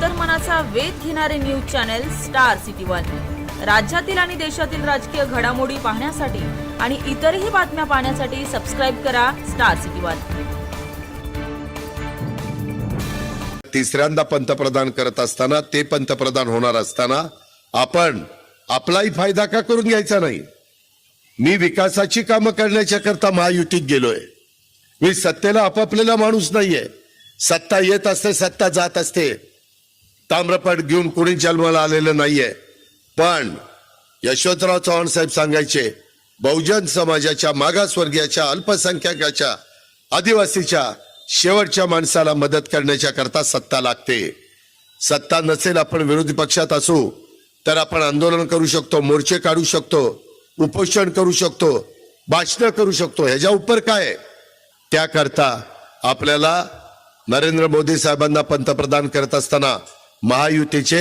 अंतर्मनाचा वेध घेणारे news channel star city one. राज्यातील आणि देशातील राजकीय घडामोडी पाहण्यासाठी आणि इतरही बातम्या पाहण्यासाठी सबस्क्राइब करा स्टार सिटी वन। तिसऱ्यांदा पंतप्रधान करत असताना, ते पंतप्रधान होणार असताना आपण आपलाही फायदा का करून घ्यायचा नाही? मी विकासाची कामं करण्याच्या करता महायुतीत गेलोय। मी सत्तेला आपापलेला माणूस नाहीये। सत्ता येत असते, सत्ता जात असते। ताम्रपट घेऊन कोणी जन्माला आलेलं नाहीये। पण यशवंतराव चव्हाण साहेब सांगायचे, बहुजन समाजाच्या, मागासवर्गीयाच्या, अल्पसंख्याकाच्या, आदिवासीच्या शेवटच्या माणसाला मदत करण्याच्या करता सत्ता लागते। सत्ता नसेल, आपण विरोधी पक्षात असू तर आपण आंदोलन करू शकतो, मोर्चे काढू शकतो, उपोषण करू शकतो, भाषण करू शकतो। ह्याच्या उपर काय? त्याकरता आपल्याला नरेंद्र मोदी साहेबांना पंतप्रधान करत असताना महायुतीचे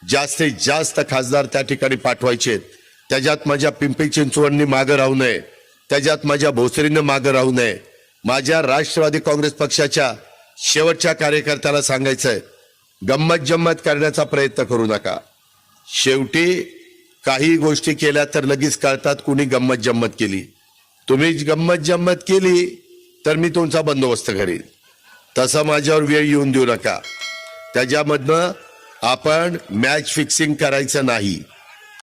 जास्तीत जास्त खासदार त्या ठिकाणी पाठवायचे। त्याच्यात माझ्या पिंपरी चिंचवडनी मागे राहू नये, त्याच्यात माझ्या भोसरीने मागे राहू नये। माझ्या राष्ट्रवादी काँग्रेस पक्षाच्या शेवटच्या कार्यकर्त्याला सांगायचंय, गंमत जम्मत करण्याचा प्रयत्न करू नका। शेवटी काही गोष्टी केल्या तर लगेच कळतात कुणी गंमत जम्मत केली। तुम्ही गंमत जम्मत केली तर मी तुमचा बंदोबस्त करीन। तसं माझ्यावर वेळ येऊन देऊ नका। त्याच्यामधनं आपण मॅच फिक्सिंग करायचं नाही।